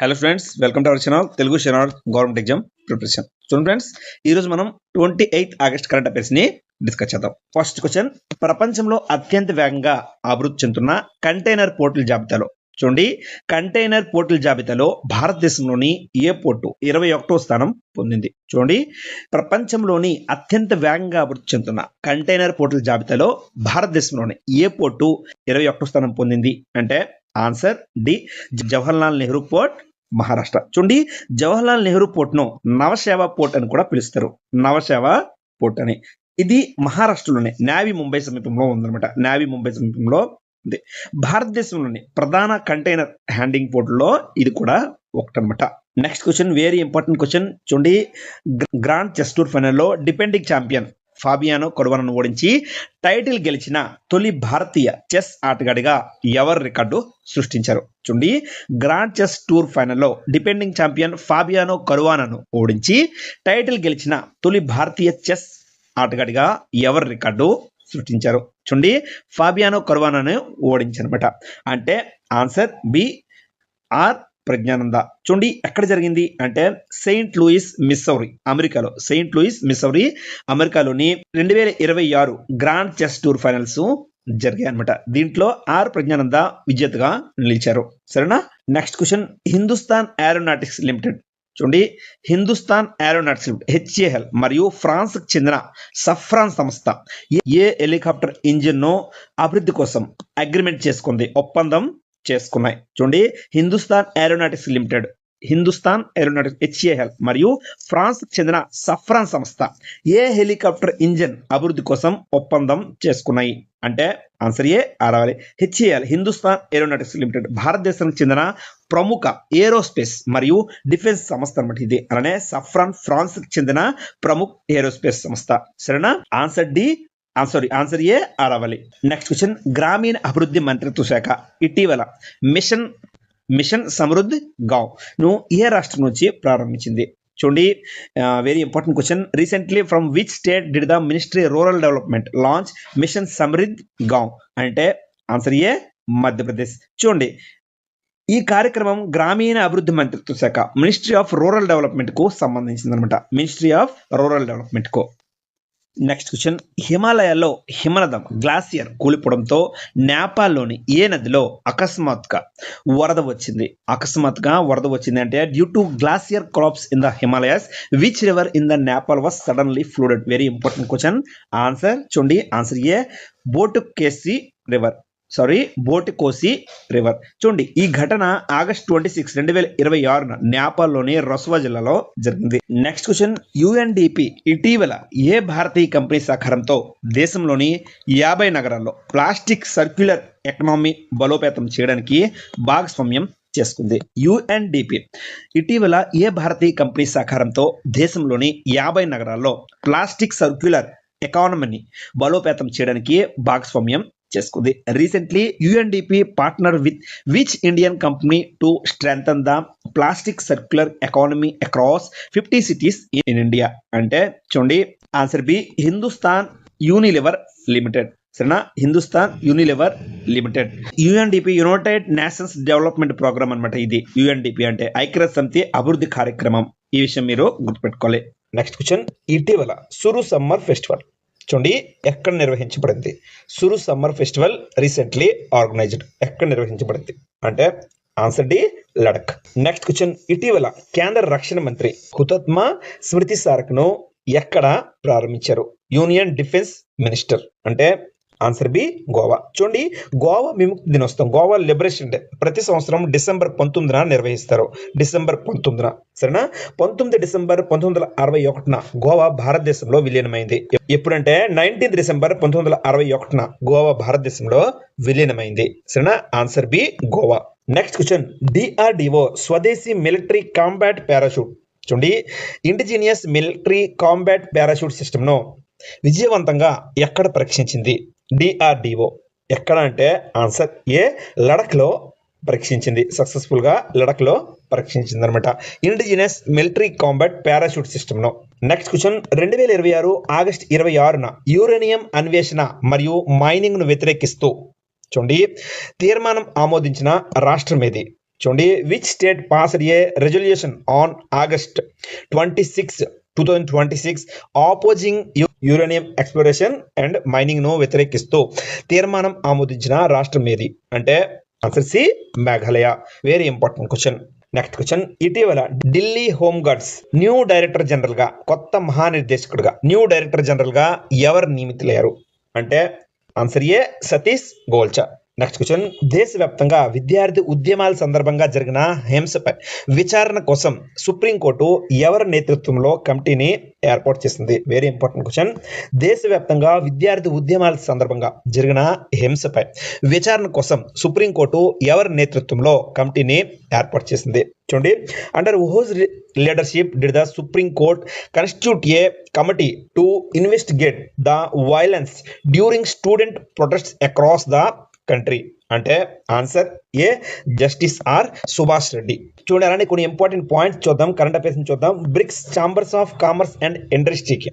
Hello friends, welcome to our channel Telugu Sharanarth government exam preparation. చూడండి friends, ఈరోజు మనం 28 August current affairs ని discuss చేద్దాం. ఫస్ట్ క్వశ్చన్, ప్రపంచంలో అత్యంత వేగంగా అభివృద్ధి చెందుతున్న కంటైనర్ పోర్టుల జాబితాలో చూడండి, కంటైనర్ పోర్టుల జాబితాలో భారతదేశంలోని ఏ పోర్టు 21వ స్థానం పొందింది? చూడండి, ప్రపంచంలోని అత్యంత వేగంగా అభివృద్ధి చెందుతున్న కంటైనర్ పోర్టుల జాబితాలో భారతదేశంలోని ఏ పోర్టు 21వ స్థానం పొందింది అంటే answer D, Jawaharlal Nehru port, Maharashtra. చూడండి, జవహర్లాల్ నెహ్రూ పోర్ట్ ను నవసేవ పోర్ట్ అని కూడా పిలుస్తారు. నవసేవ పోర్ట్ అని ఇది మహారాష్ట్రలోని నావీ ముంబై సమీపంలో ఉందన్నమాట. నావీ ముంబై సమీపంలో ఉంది. భారతదేశంలోని ప్రధాన కంటైనర్ హ్యాండింగ్ పోర్టుల్లో ఇది కూడా ఒకటనమాట. Next question, very important question. చూడండి, గ్రాండ్ చెస్ టూర్ ఫైనల్లో డిపెండింగ్ ఛాంపియన్ ఫాబియానో కరువానాను ఓడించి టైటిల్ గెలిచిన తొలి భారతీయ చెస్ ఆటగాడిగా ఎవరు రికార్డు సృష్టించారు? చూడండి, గ్రాండ్ చెస్ టూర్ ఫైనల్లో డిపెండింగ్ ఛాంపియన్ ఫాబియానో కరువానాను ఓడించి టైటిల్ గెలిచిన తొలి భారతీయ చెస్ ఆటగాడిగా ఎవరు రికార్డు సృష్టించారు? చూడండి, ఫాబియానో కరువానాను ఓడించనమాట. అంటే ఆన్సర్ బి, ఆర్ ప్రజ్ఞానంద. చూడండి, ఎక్కడ జరిగింది అంటే సెయింట్ లూయిస్ మిస్సౌరీ, అమెరికాలో. సెయింట్ లూయిస్ మిస్సౌరీ, అమెరికాలోని 2026 గ్రాండ్ చెస్ టూర్ ఫైనల్స్ జరిగాయి అనమాట. దీంట్లో ఆర్ ప్రజ్ఞానంద విజేతగా నిలిచారు. సరేనా? Next question, Hindustan aeronautics limited. చూడండి, హిందుస్థాన్ ఏరోనాటిక్స్ లిమిటెడ్ HAL మరియు ఫ్రాన్స్ కు చెందిన సఫ్రాన్ సంస్థ ఏ హెలికాప్టర్ ఇంజిన్ ను అభివృద్ధి కోసం అగ్రిమెంట్ చేసుకుంది, ఒప్పందం చేసుకున్నాయి? చూడండి, Hindustan aeronautics limited, Hindustan aeronautics HAL మరియు ఫ్రాన్స్ కు చెందిన సఫ్రాన్ సంస్థ ఏ హెలికాప్టర్ ఇంజిన్ అభివృద్ధి కోసం ఒప్పందం చేసుకున్నాయి అంటే ఆన్సర్ ఏ రావాలి. HAL, హిందుస్థాన్ ఏరోనాటిక్స్ లిమిటెడ్ భారతదేశానికి చెందిన ప్రముఖ ఏరోస్పేస్ మరియు డిఫెన్స్ సంస్థ అనమాట ఇది. అలానే సఫ్రాన్ ఫ్రాన్స్ కు చెందిన ప్రముఖ ఏరోస్పేస్ సంస్థ. సరేనా? ఆన్సర్ డి, ఆన్సర్ ఏ రావాలి. నెక్స్ట్ క్వశ్చన్, గ్రామీణ అభివృద్ధి మంత్రిత్వ శాఖ ఇటీవల మిషన్ సమృద్ధి గావ్ ను ఏ రాష్ట్రం నుంచి ప్రారంభించింది? చూడండి, very important question. Recently from which state did the ministry rural development launch mission Samriddhi Gaon అంటే ఆన్సర్ ఏ, మధ్యప్రదేశ్. చూడండి, ఈ కార్యక్రమం గ్రామీణ అభివృద్ధి మంత్రిత్వ శాఖ మినిస్ట్రీ ఆఫ్ రూరల్ డెవలప్మెంట్ కు సంబంధించింది అనమాట. మినిస్ట్రీ ఆఫ్ రూరల్ డెవలప్మెంట్ కు. నెక్స్ట్ క్వశ్చన్, హిమాలయాల్లో హిమనదం గ్లాసియర్ కూలిపోవడంతో నేపాల్లోని ఏ నదిలో అకస్మాత్తుగా వరద వచ్చింది? అకస్మాత్తుగా వరద వచ్చింది అంటే due to glacier crops in the Himalayas which river in the Nepal was suddenly flooded? Very important question. Answer చూడండి, ఆన్సర్ ఏ, బోటుకోసి రివర్. చూడండి, ఈ ఘటన ఆగస్ట్ 26, 2026 నేపాల్లోని రసువా జిల్లాలో జరిగింది. నెక్స్ట్ క్వశ్చన్, UNDP ఇటీవల ఏ భారతీయ కంపెనీ సహకారంతో దేశంలోని 50 నగరాల్లో ప్లాస్టిక్ సర్క్యులర్ ఎకనామీ బలోపేతం చేయడానికి భాగస్వామ్యం చేసుకుంది? UNDP ఇటీవల ఏ భారతీయ కంపెనీ సహకారంతో దేశంలోని 50 నగరాల్లో ప్లాస్టిక్ సర్క్యులర్ ఎకానమీని బలోపేతం చేయడానికి భాగస్వామ్యం చేసుకుంది? Recently UNDP partner with which Indian company to strengthen the plastic circular economy across 50 cities in India అంటే చూడండి, answer B, Hindustan Unilever limited. సరేనా? Hindustan Unilever limited. UNDP United Nations Development Programme అనమాట ఇది. UNDP అంటే ఐక్యరాజ్య సమితి అభివృద్ధి కార్యక్రమం. ఈ విషయం మీరు గుర్తుపెట్టుకోవాలి. నెక్స్ట్ క్వశ్చన్, ఇటీవల సురు సమ్మర్ ఫెస్టివల్ చూడండి ఎక్కడ నిర్వహించబడింది? Suru summer festival recently organised ఎక్కడ నిర్వహించబడింది అంటే answer D, Ladakh. Next question, ఇటీవల కేంద్ర రక్షణ మంత్రి హుతాత్మ స్మృతి స్మారక్ ను ఎక్కడ ప్రారంభించారు? యూనియన్ డిఫెన్స్ మినిస్టర్ అంటే ఆన్సర్ బి, గోవా. చూడండి, గోవా విముక్తి దినోత్సవం, గోవా లిబరేషన్ డే ప్రతి సంవత్సరం డిసెంబర్ 19న నిర్వహిస్తారు. డిసెంబర్ 19న. సరేనా? 19 డిసెంబర్ 1961 గోవా భారతదేశంలో విలీనమైంది. ఎప్పుడంటే 19 డిసెంబర్ 1961 గోవా భారతదేశంలో విలీనమైంది. సరేనా? Answer B, Goa. Next question, DRDO స్వదేశీ మిలిటరీ కాంబాట్ పారాషూట్ చూడండి, indigenous military combat parachute system ను విజయవంతంగా ఎక్కడ పరీక్షించింది? DRDO ఎక్కడ అంటే ఆన్సర్ ఏ, లడక్ లో పరీక్షించింది. సక్సెస్ఫుల్ గా లడక్ లో పరీక్షించింది అనమాట indigenous military combat parachute system ను. నెక్స్ట్ క్వశ్చన్, 2026 ఆగస్ట్ 26న యురేనియం అన్వేషణ మరియు మైనింగ్ ను వ్యతిరేకిస్తూ చూడండి తీర్మానం ఆమోదించిన రాష్ట్రం ఏది? చూడండి, which state passed a resolution on August 26, 2026 opposing uranium exploration and mining ను వ్యతిరేకిస్తూ తీర్మానం ఆమోదించిన రాష్ట్రం ఏది? అంటే answer C, Meghalaya. Very important question. Next question, ఇటీవల Delhi home guards new director general గా, కొత్త మహానిర్దేశకుడుగా న్యూ డైరెక్టర్ జనరల్ గా ఎవరు నియమితులయ్యారు? అంటే ఆన్సర్ ఏ, సతీష్ గోల్చా. నెక్స్ట్ క్వశ్చన్, దేశవ్యాప్తంగా విద్యార్థి ఉద్యమాల సందర్భంగా జరిగిన హింసపై విచారణ కోసం సుప్రీంకోర్టు ఎవరి నేతృత్వంలో కమిటీని ఏర్పాటు చేసింది? Very important question. దేశవ్యాప్తంగా విద్యార్థి ఉద్యమాల సందర్భంగా జరిగిన హింసపై విచారణ కోసం సుప్రీంకోర్టు ఎవరి నేతృత్వంలో కమిటీని ఏర్పాటు చేసింది? చూడండి, under whose leadership did the supreme court constitute a committee to investigate the violence during student protests across the country? అంటే answer A, justice R Subhash Reddy. చూడండి, అలానే కొన్ని ఇంపార్టెంట్ పాయింట్స్ చూద్దాం, కరెంట్ అఫైర్స్ చూద్దాం. BRICS chambers of commerce and ఇండస్ట్రీకి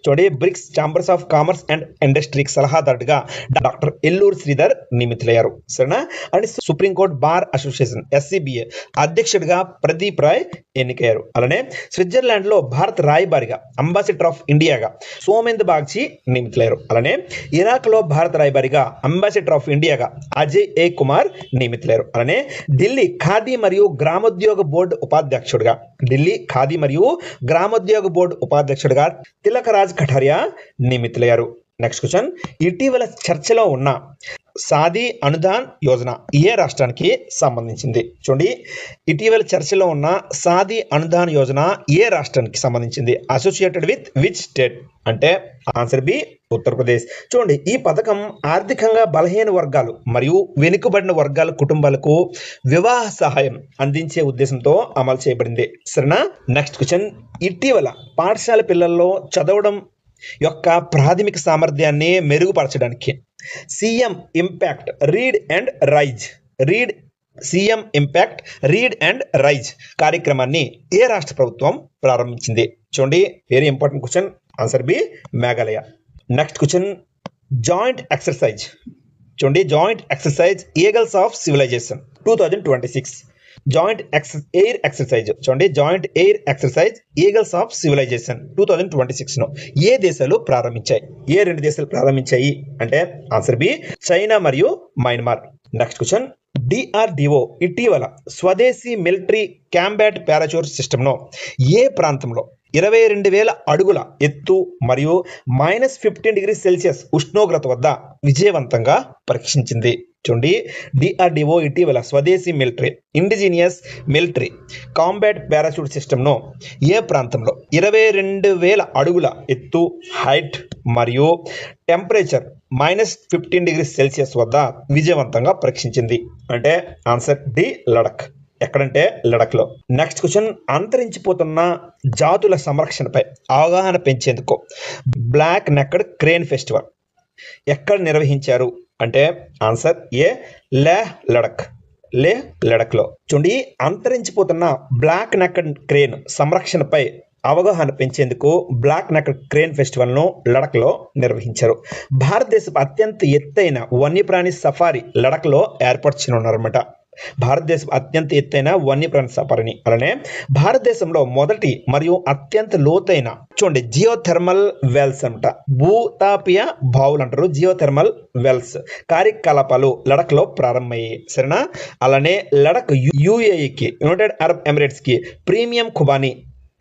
చూడండి, BRICS chambers of commerce and ఇండస్ట్రీకి సలహాదారుడిగా డాక్టర్ ఎల్లూరు శ్రీధర్ నియమితులయ్యారు. సరేనా? And supreme court bar association SCBA అధ్యక్షుడిగా ప్రదీప్ రాయ్ ఎన్నికయ్యారు. అలానే స్విట్జర్లాండ్ లో భారత రాయబారిగా అంబాసిడర్ ఆఫ్ ఇండియాగా సోమేంద్ బాగ్చి నియమితులయ్యారు. అలానే ఇరాక్ లో భారత రాయబారిగా అంబాసిడర్ ఆఫ్ ఇండియాగా అజయ్ ఏ కుమార్ నియమితులయ్యారు. అలానే ఢిల్లీ ఖాదీ మరియు గ్రామోద్యోగ బోర్డు ఉపాధ్యక్షుడిగా తిలకరాజ్ కఠారియా నియమితులయ్యారు. నెక్స్ట్ క్వశ్చన్, ఇటీవల చర్చలో ఉన్న సాదీ అనుదాన్ యోజన ఏ రాష్ట్రానికి సంబంధించింది? చూడండి, ఇటీవల చర్చలో ఉన్న సాదీ అనుదాన్ యోజన ఏ రాష్ట్రానికి సంబంధించింది? Associated with which state? అంటే ఆన్సర్ బి, ఉత్తరప్రదేశ్. చూడండి, ఈ పథకం ఆర్థికంగా బలహీన వర్గాలు మరియు వెనుకబడిన వర్గాల కుటుంబాలకు వివాహ సహాయం అందించే ఉద్దేశంతో అమలు చేయబడింది. సరేనా? నెక్స్ట్ క్వశ్చన్, ఇటీవల పాఠశాల పిల్లల్లో చదవడం యొక్క ప్రాథమిక సామర్థ్యాన్ని మెరుగుపరచడానికి CM impact read and rise కార్యక్రమాన్ని ఏ రాష్ట్ర ప్రభుత్వం ప్రారంభించింది? చూడండి, very important question. Answer B, Meghalaya. Next question, joint exercise. చూడండి, joint exercise eagles of civilisation 2026 joint air exercise. చూడండి, joint air exercise eagles of civilisation 2026 ను ఏ దేశాలు ప్రారంభించాయి? ఏ రెండు దేశాలు ప్రారంభించాయి? అంటే ఆన్సర్ బి, చైనా మరియు మయన్మార్. నెక్స్ట్ క్వశ్చన్, DRDO ఇటీవల స్వదేశీ మిలిటరీ కాంబాట్ పారాచూట్ సిస్టమ్ను ఏ ప్రాంతంలో 22,000 అడుగుల ఎత్తు మరియు -15°C ఉష్ణోగ్రత వద్ద విజయవంతంగా పరీక్షించింది? చూడండి, DRDO ఇటీవల స్వదేశీ ఇండిజినియస్ మిలిటరీ కాంబాట్ పారాచూట్ సిస్టమ్ను ఏ ప్రాంతంలో 22,000 అడుగుల ఎత్తు, హైట్ మరియు టెంపరేచర్ -15°C వద్ద విజయవంతంగా పరీక్షించింది? అంటే ఆన్సర్ డి, లడక్. ఎక్కడంటే లడఖ్లో. నెక్స్ట్ క్వశ్చన్, అంతరించిపోతున్న జాతుల సంరక్షణపై అవగాహన పెంచేందుకు బ్లాక్ నెక్డ్ క్రేన్ ఫెస్టివల్ ఎక్కడ నిర్వహించారు? అంటే ఆన్సర్ ఏ, లడఖ్లో. చూడండి, అంతరించిపోతున్న బ్లాక్ నెక్డ్ క్రేన్ సంరక్షణపై అవగాహన పెంచేందుకు బ్లాక్ నెక్డ్ క్రేన్ ఫెస్టివల్ ను లడఖ్ లో నిర్వహించారు. భారతదేశపు అత్యంత ఎత్తైన వన్యప్రాణి సఫారీ లడఖ్ లో ఏర్పాటు చేయనున్నారన్నమాట. భారతదేశం అత్యంత ఎత్తైన వన్యప్రాణి సఫారీని. అలానే భారతదేశంలో మొదటి మరియు అత్యంత లోతైన చూడండి జియోథెర్మల్ వెల్స్ అంట, భూతాపీయ బావులు అంటారు, జియోథెర్మల్ వెల్స్ కార్యకలాపాలు లడఖ్ లో ప్రారంభమయ్యాయి. సరేనా? అలానే లడఖ్ UAEకి, యునైటెడ్ అరబ్ ఎమిరేట్స్ కి ప్రీమియం ఖుబానీ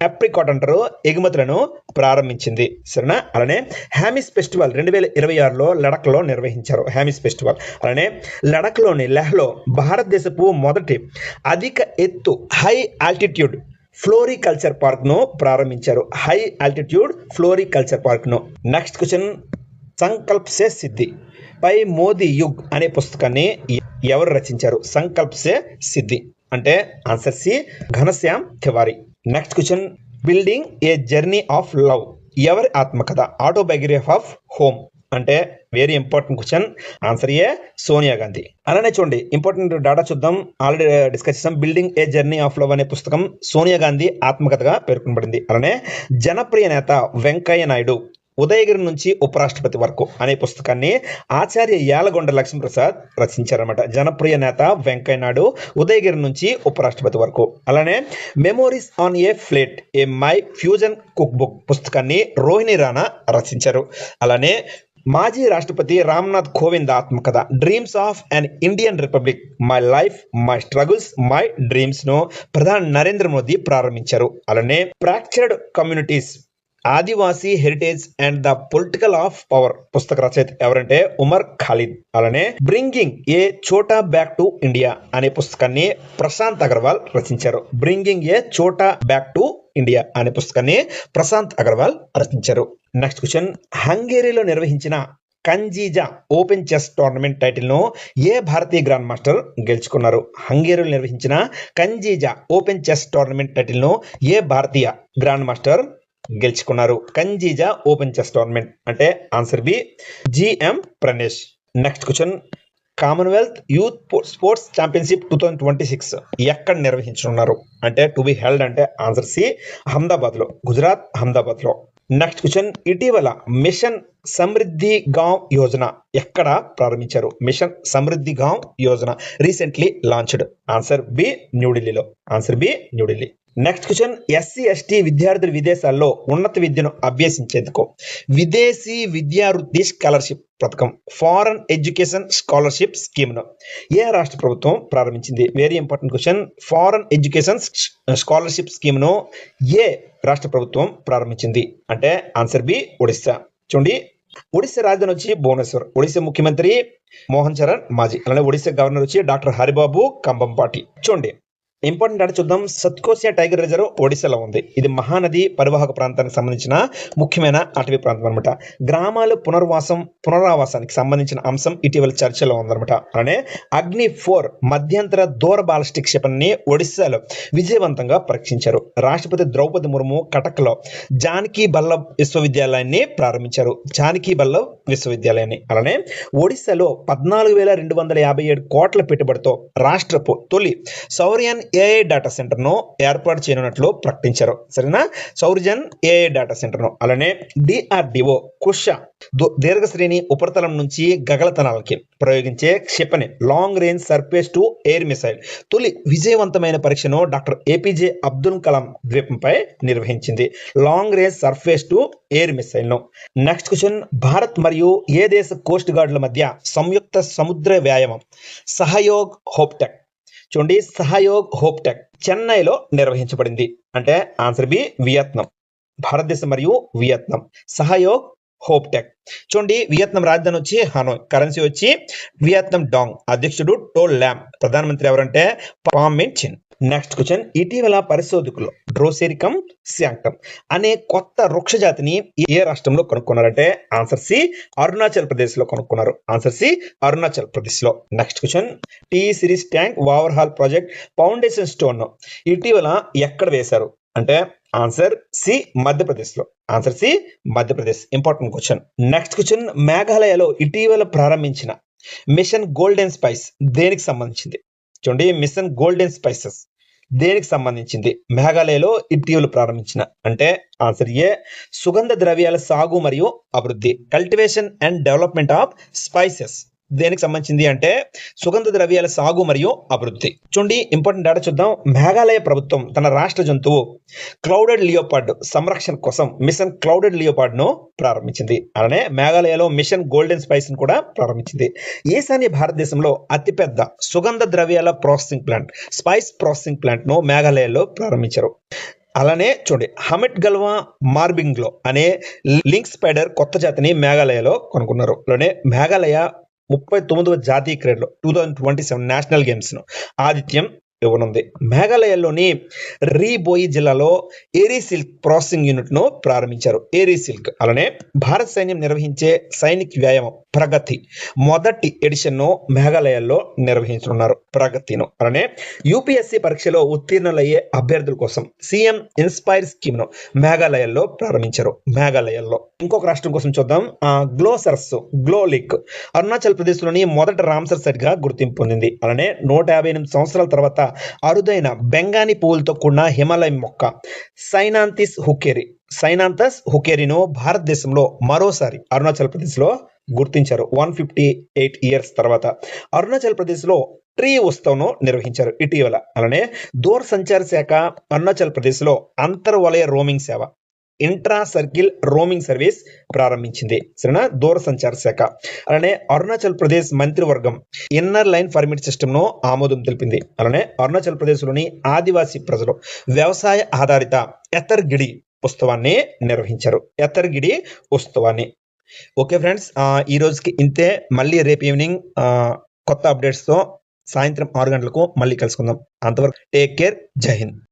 అప్రికాట్ అంటారు ఎగుమతులను ప్రారంభించింది. సరేనా? అలానే హ్యామిస్ ఫెస్టివల్ 2026లో లడఖ్ లో నిర్వహించారు. హ్యామిస్ ఫెస్టివల్. అలానే లడఖ్ లోని లెహ్లో భారతదేశపు మొదటి అధిక ఎత్తు హై ఆల్టిట్యూడ్ ఫ్లోరికల్చర్ పార్క్ ను ప్రారంభించారు. హై ఆల్టిట్యూడ్ ఫ్లోరికల్చర్ పార్క్ ను. నెక్స్ట్ క్వశ్చన్, సంకల్ప్ సే సిద్ధి పై మోదీ యుగ్ అనే పుస్తకాన్ని ఎవరు రచించారు? సంకల్ప్ సే సిద్ధి అంటే answer C, Ghanshyam Tiwari. Next question, building a journey of love ఎవరి ఆత్మకథ? ఆటోబయోగ్రఫీ ఆఫ్ హోమ్ అంటే very important question. Answer A, Sonia Gandhi. అలానే చూడండి ఇంపార్టెంట్ డేటా చూద్దాం. ఆల్రెడీ డిస్కస్ చేసాం. Building a journey of love అనే పుస్తకం సోనియా గాంధీ ఆత్మకథగా పేర్కొనబడింది. అలానే జనప్రియ నేత వెంకయ్య నాయుడు ఉదయగిరి నుంచి ఉపరాష్ట్రపతి వరకు అనే పుస్తకాన్ని ఆచార్య యాలగొండ లక్ష్మీప్రసాద్ రచించారన్నమాట. జనప్రియ నేత వెంకయ్య నాయుడు ఉదయగిరి నుంచి ఉపరాష్ట్రపతి వరకు. అలానే memories on a plate a my fusion cook book పుస్తకాన్ని రోహిణి రాణా రచించారు. అలానే మాజీ రాష్ట్రపతి రామ్నాథ్ కోవింద్ ఆత్మకథ dreams of an Indian republic my life my struggles my dreams ను ప్రధాని నరేంద్ర మోదీ ప్రారంభించారు. అలానే fractured communities Adivasi heritage and the political of power పుస్తక రచయిత ఎవరంటే ఉమర్ ఖాలిద్. అలానే బ్రింగింగ్ ఏ చోటా బ్యాక్ టు ఇండియా అనే పుస్తకాన్ని ప్రశాంత్ అగర్వాల్ రచించారు. బ్రింగింగ్ ఏ చోటా బ్యాక్ టు ఇండియా అనే పుస్తకాన్ని ప్రశాంత్ అగర్వాల్ రచించారు. నెక్స్ట్ క్వశ్చన్, హంగేరీలో నిర్వహించిన Kanjiza open chess tournament title ను ఏ భారతీయ గ్రాండ్ మాస్టర్ గెలుచుకున్నారు? హంగేరీలో నిర్వహించిన Kanjiza open chess tournament title ను ఏ భారతీయ గ్రాండ్ మాస్టర్ గెలుచుకున్నారు? కంజీజా ఓపెన్ చెస్ టోర్నమెంట్ అంటే answer B GM Pranesh. Next question, Commonwealth youth sports championship 2026 ఎక్కడ నిర్వహించనున్నారు? అంటే టు బి హెల్డ్ అంటే ఆన్సర్ సి అహ్మదాబాద్ లో, గుజరాత్ అహ్మదాబాద్ లో. నెక్స్ట్ క్వశ్చన్, ఇటీవల మిషన్ సమృద్ధి గాంవ్ యోజన ఎక్కడ ప్రారంభించారు? Mission Samriddhi Gaon Yojana recently launched. Answer B న్యూఢిల్లీలో. Answer B New Delhi. Next question, SC ST విద్యార్థులు విదేశాల్లో ఉన్నత విద్యను అభ్యసించేందుకు విదేశీ విద్యావృత్తి స్కాలర్షిప్ పథకం ఫారెన్ ఎడ్యుకేషన్ స్కాలర్షిప్ స్కీమ్ ను ఏ రాష్ట్ర ప్రభుత్వం ప్రారంభించింది? Very important question. Foreign education scholarship scheme ను ఏ రాష్ట్ర ప్రభుత్వం ప్రారంభించింది? అంటే ఆన్సర్ బి ఒడిశా. చూడండి, ఒడిశా రాజధాని వచ్చి భువనేశ్వర్. ఒడిశా ముఖ్యమంత్రి మోహన్ చరణ్ మాజీ. అలానే ఒడిశా గవర్నర్ వచ్చి డాక్టర్ హరిబాబు కంబంపాటి. చూడండి, ఇంపార్టెంట్ అంటే చూద్దాం. సత్కోసియా టైగర్ రిజర్వ్ ఒడిశాలో ఉంది. ఇది మహానది పరివాహక ప్రాంతానికి సంబంధించిన ముఖ్యమైన అటవీ ప్రాంతం అనమాట. గ్రామాలు పునరావాసానికి సంబంధించిన అంశం ఇటీవల చర్చలో ఉందన్నమాట. అలానే అగ్ని 4 మధ్యంతర దూర బాలిస్టిక్ క్షిపణిని ఒడిశాలో విజయవంతంగా పరీక్షించారు. రాష్ట్రపతి ద్రౌపది ముర్ము కటక్లో జానకి వల్లభ్ విశ్వవిద్యాలయాన్ని ప్రారంభించారు. జానకి వల్లభ్ విశ్వవిద్యాలయాన్ని. అలానే ఒడిశాలో 14,257 కోట్ల పెట్టుబడితో రాష్ట్రపు తొలి సౌర్యన్ ఏఐ డేటా సెంటర్ ను ఏర్పాటు చేయనున్నట్లు ప్రకటించారు. సరేనా, సౌర్జన్ ఏఐ డేటా సెంటర్ ను. అలానే డిఆర్డిఓ కుష దీర్ఘశ్రేణి ఉపరితలం నుంచి గగనతలానికి ప్రయోగించే క్షిపణి long range surface to air missile తొలి విజయవంతమైన పరీక్షను డాక్టర్ ఏపీజే అబ్దుల్ కలాం ద్వీపంపై నిర్వహించింది. Long range surface to air missile ను. నెక్స్ట్ క్వశ్చన్, భారత్ మరియు ఏ దేశ కోస్ట్ గార్డుల మధ్య సంయుక్త సముద్ర వ్యాయామం సహయోగ్ హోప్టెక్. చూడండి, సహయోగ్ హోప్టెక్ చెన్నైలో నిర్వహించబడింది. అంటే ఆన్సర్ బి వియత్నాం. భారతదేశం మరియు వియత్నాం సహయోగ్ హోప్టెక్. చూడండి, వియత్నాం రాజధాని వచ్చి హనోయ్. కరెన్సీ వచ్చి వియత్నాం డాంగ్. అధ్యక్షుడు టో ల్యామ్. ప్రధానమంత్రి ఎవరంటే పామ్ మిన్ చిన్. నెక్స్ట్ క్వశ్చన్, ఇటీవల పరిశోధకులు డ్రోసెరికమ్ శాంక్టమ్ అనే కొత్త వృక్ష జాతిని ఏ రాష్ట్రంలో కనుక్కున్నారంటే ఆన్సర్ సి అరుణాచల్ ప్రదేశ్ లో కనుక్కున్నారు. ఆన్సర్ సి అరుణాచల్ ప్రదేశ్ లో. Next question, T series tank overhaul project foundation stone ఇటీవల ఎక్కడ వేశారు? అంటే ఆన్సర్ సి మధ్యప్రదేశ్ లో. Answer C Madhya Pradesh. Important question. Next question, మేఘాలయలో ఇటీవల ప్రారంభించిన మిషన్ గోల్డెన్ స్పైస్ దేనికి సంబంధించింది? చూడండి, మిషన్ గోల్డెన్ స్పైసెస్ దేనికి సంబంధించింది? మేఘాలయలో ఇటీవల ప్రారంభించిన. అంటే ఆన్సర్ ఏ సుగంధ ద్రవ్యాల సాగు మరియు అభివృద్ధి cultivation and development of spices దేనికి సంబంధించింది? అంటే సుగంధ ద్రవ్యాల సాగు మరియు అభివృద్ధి. చూడండి, ఇంపార్టెంట్ డేటా చూద్దాం. మేఘాలయ ప్రభుత్వం తన రాష్ట్ర జంతువు క్లౌడెడ్ లియోపార్డ్ సంరక్షణ కోసం మిషన్ క్లౌడెడ్ లియోపార్డ్ ను ప్రారంభించింది. అలానే మేఘాలయలో మిషన్ గోల్డెన్ స్పైస్ ను కూడా ప్రారంభించింది. ఈశాన్య భారతదేశంలో అతిపెద్ద సుగంధ ద్రవ్యాల processing plant spice processing plant ను మేఘాలయలో ప్రారంభించారు. అలానే చూడండి, హమెట్ గల్వా మార్బింగ్ లో అనే లింక్ స్పైడర్ కొత్త జాతిని మేఘాలయలో కనుక్కున్నారు. అలానే మేఘాలయ 39వ జాతీయ క్రీడలు 2027 నేషనల్ గేమ్స్ ను ఆతిథ్యం ఇవ్వనుంది. మేఘాలయలోని రీబోయి జిల్లాలో ఏరీ సిల్క్ ప్రాసెసింగ్ యూనిట్ ను ప్రారంభించారు. ఏరీ సిల్క్. అలానే భారత సైన్యం నిర్వహించే సైనిక్ వ్యాయామం ప్రగతి మొదటి ఎడిషన్ ను మేఘాలయాల్లో నిర్వహించనున్నారు. ప్రగతిను. అలానే యూపీఎస్సీ పరీక్షలో ఉత్తీర్ణులయ్యే అభ్యర్థుల కోసం సీఎం ఇన్స్పైర్ స్కీమ్ ను మేఘాలయాల్లో ప్రారంభించారు. మేఘాలయాల్లో. ఇంకొక రాష్ట్రం కోసం చూద్దాం. గ్లో సరస్సు గ్లో లేక్ అరుణాచల్ ప్రదేశ్ లోని మొదటి రామ్సర్ సైట్ గా గుర్తింపు పొందింది. అలానే 158 సంవత్సరాల తర్వాత అరుదైన బెంగానీ పువ్వులతో కూడిన హిమాలయం మొక్క సైనాంతిస్ హుకేరి సైనాంథస్ హుకేరినో భారతదేశంలో మరోసారి అరుణాచల్ ప్రదేశ్లో గుర్తించారు. 158 ఇయర్స్ తర్వాత అరుణాచల్ ప్రదేశ్లో ట్రీ ఉత్సవం నిర్వహించారు ఇటీవల. అలానే దూరసంచార శాఖ అరుణాచల్ ప్రదేశ్లో అంతర్వలయ రోమింగ్ సేవ, ఇంట్రా సర్కిల్ రోమింగ్ సర్వీస్ ప్రారంభించింది. సరేనా, దూరసంచార శాఖ. అలానే అరుణాచల్ ప్రదేశ్ మంత్రివర్గం ఇన్నర్ లైన్ పర్మిట్ సిస్టమ్ ను ఆమోదం తెలిపింది. అలానే అరుణాచల్ ప్రదేశ్ లోని ఆదివాసీ ప్రజలు వ్యవసాయ ఆధారిత ఎతర్గిడి ఉత్సవాన్ని నిర్వహించారు. ఎతర్గిడి ఉత్సవాన్ని. ఓకే ఫ్రెండ్స్, ఈ రోజుకి ఇంతే. మళ్ళీ రేపు ఈవినింగ్ కొత్త అప్డేట్స్ తో సాయంత్రం 6 గంటలకు మళ్ళీ కలుసుకుందాం. అంతవరకు టేక్ కేర్. జై హింద్.